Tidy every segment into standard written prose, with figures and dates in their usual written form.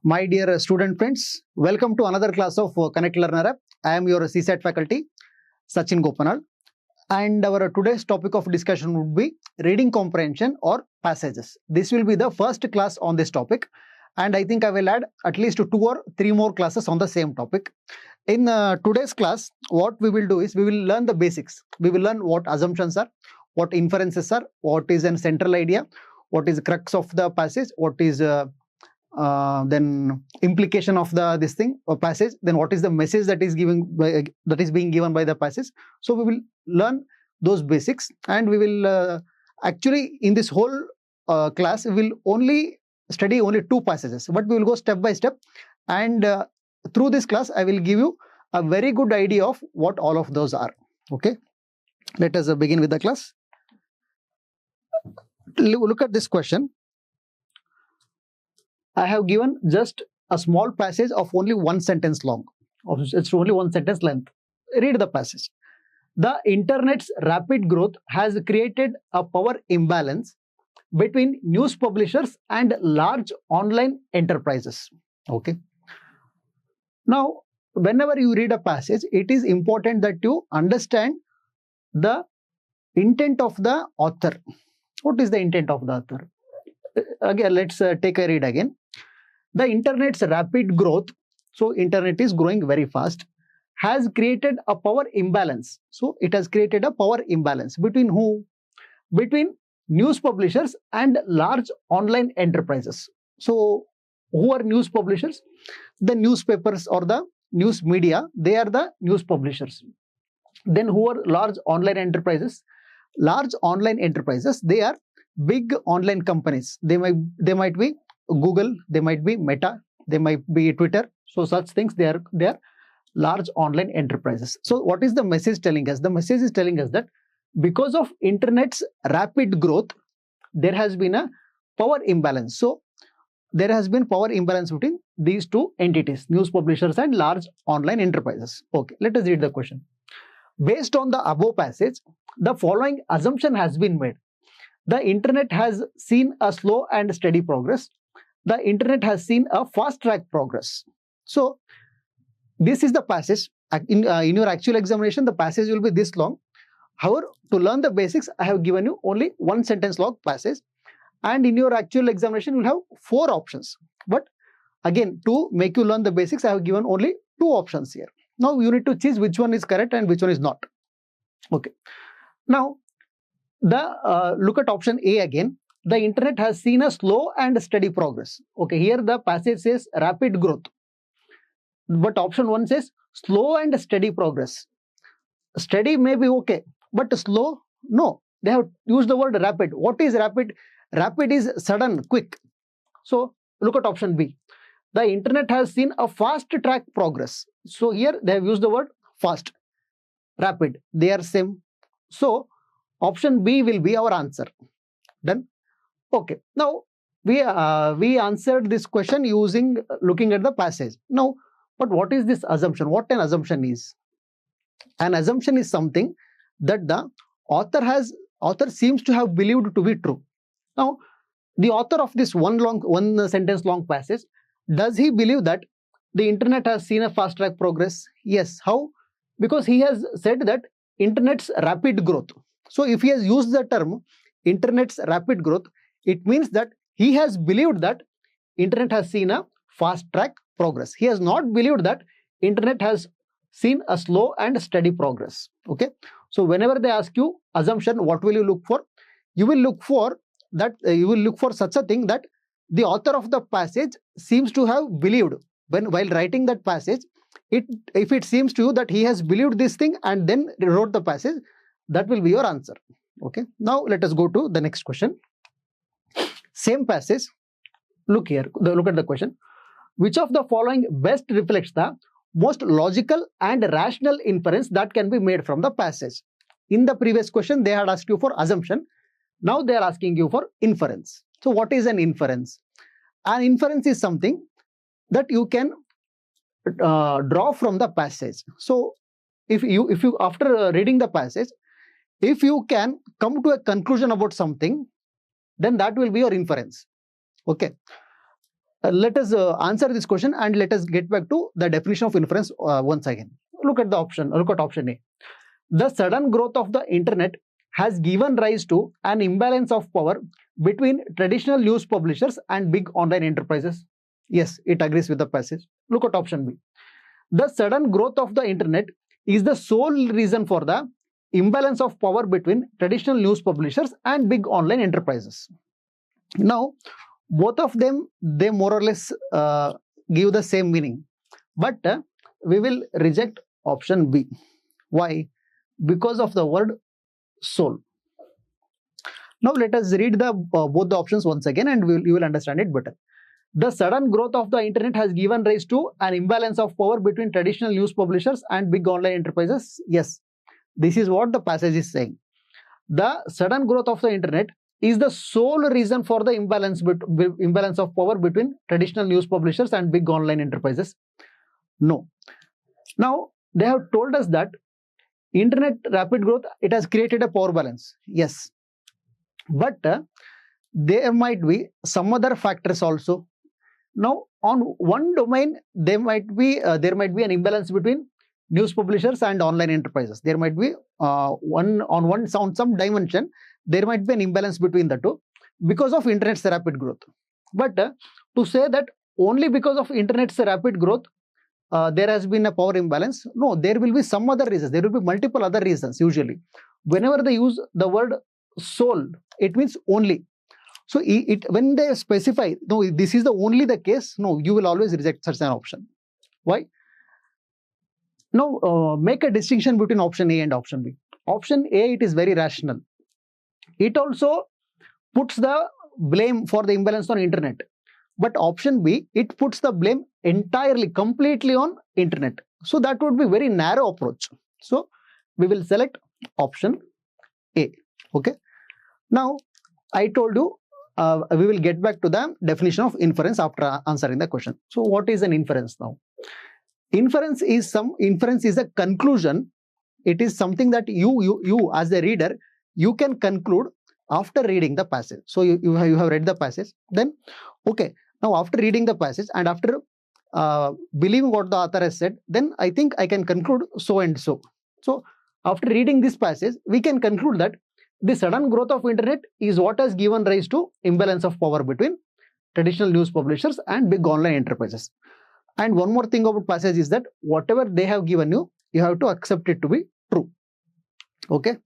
My dear student friends, welcome to another class of Connect Learner App. I am your CSAT faculty, Sachin Gopanal, and our today's topic of discussion would be reading comprehension or passages. This will be the first class on this topic, and I think I will add at least 2 or 3 more classes on the same topic. In today's class, what we will do is we will learn the basics. We will learn what assumptions are, what inferences are, what is a central idea, what is crux of the passage, what is then implication of this thing or passage, then what is the message that is being given by the passage. So we will learn those basics, and we will actually in this whole class we will only study only 2 passages, but we will go step by step, and through this class I will give you a very good idea of what all of those are. Okay, let us begin with the class. Look at this question. I have given just a small passage of only 1 sentence long. It's only 1 sentence length. Read the passage. The internet's rapid growth has created a power imbalance between news publishers and large online enterprises. Okay. Now, whenever you read a passage, it is important that you understand the intent of the author. What is the intent of the author? Again, let's take a read again. The internet's rapid growth, so internet is growing very fast, has created a power imbalance. So it has created a power imbalance between who? Between news publishers and large online enterprises. So who are news publishers? The newspapers or the news media, they are the news publishers. Then who are large online enterprises? Large online enterprises, they are big online companies. They might be Google, they might be Meta, they might be Twitter. So such things, they are large online enterprises. So what is the message telling us? The message is telling us that because of internet's rapid growth, there has been a power imbalance. So there has been power imbalance between these 2 entities, news publishers and large online enterprises. Okay, let us read the question. Based on the above passage, the following assumption has been made. The internet has seen a slow and steady progress. The internet has seen a fast track progress. So this is the passage. In your actual examination, the passage will be this long. However, to learn the basics, I have given you only 1 sentence long passage. And in your actual examination, you will have 4 options. But again, to make you learn the basics, I have given only 2 options here. Now you need to choose which one is correct and which one is not. Okay. Now, look at option A again. The internet has seen a slow and steady progress. Okay, here the passage says rapid growth, but option 1 says slow and steady progress. Steady may be okay, but slow, no. They have used the word rapid. What is rapid? Rapid is sudden, quick. So look at option B. The internet has seen a fast track progress. So here they have used the word fast, rapid. They are same. So option B will be our answer. Done. Okay. Now we answered this question looking at the passage. Now, but what is this assumption? What an assumption is? An assumption is something that the author seems to have believed to be true. Now, the author of this 1 sentence long passage, does he believe that the internet has seen a fast track progress? Yes. How? Because he has said that internet's rapid growth. So if he has used the term internet's rapid growth, it means that he has believed that internet has seen a fast track progress. He has not believed that internet has seen a slow and steady progress. Okay. So whenever they ask you assumption, what will you look for? You will look for that. You will look for such a thing that the author of the passage seems to have believed while writing that passage. If it seems to you that he has believed this thing and then wrote the passage, that will be your answer. Okay. Now let us go to the next question. Same passage. Look here. Look at the question. Which of the following best reflects the most logical and rational inference that can be made from the passage? In the previous question, they had asked you for assumption. Now they are asking you for inference. So what is an inference? An inference is something that you can draw from the passage. So if you after reading the passage, if you can come to a conclusion about something, then that will be your inference. Okay. Let us answer this question and let us get back to the definition of inference once again. Look at option A. The sudden growth of the internet has given rise to an imbalance of power between traditional news publishers and big online enterprises. Yes, it agrees with the passage. Look at option B. The sudden growth of the internet is the sole reason for the imbalance of power between traditional news publishers and big online enterprises. Now, both of them, they more or less give the same meaning, but we will reject option B. Why? Because of the word sole. Now let us read both the options once again and you will understand it better. The sudden growth of the internet has given rise to an imbalance of power between traditional news publishers and big online enterprises. Yes, this is what the passage is saying. The sudden growth of the internet is the sole reason for the imbalance of power between traditional news publishers and big online enterprises. No. Now, they have told us that internet rapid growth, it has created a power balance. Yes. But there might be some other factors also. Now, on one domain, there might be an imbalance between news publishers and online enterprises. There might be some dimension, there might be an imbalance between the two because of internet's rapid growth. But to say that only because of internet's rapid growth, there has been a power imbalance. No, there will be some other reasons. There will be multiple other reasons usually. Whenever they use the word sole, it means only. So when they specify, no, this is only the case, no, you will always reject such an option. Why? Now, make a distinction between option A and option B. Option A, it is very rational. It also puts the blame for the imbalance on internet. But option B, it puts the blame entirely, completely on internet. So that would be very narrow approach. So we will select option A. Okay. Now, I told you we will get back to the definition of inference after answering the question. So what is an inference now? Inference is a conclusion. It is something that you as a reader, you can conclude after reading the passage. So you have read the passage. Then, okay, now after reading the passage and after believing what the author has said, then I think I can conclude so and so. So after reading this passage, we can conclude that the sudden growth of internet is what has given rise to imbalance of power between traditional news publishers and big online enterprises. And one more thing about passage is that whatever they have given you, you have to accept it to be true. Okay.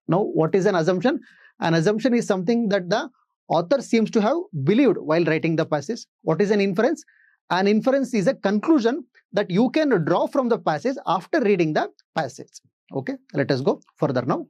Now, what is an assumption? An assumption is something that the author seems to have believed while writing the passage. What is an inference? An inference is a conclusion that you can draw from the passage after reading the passage. Okay. Let us go further now.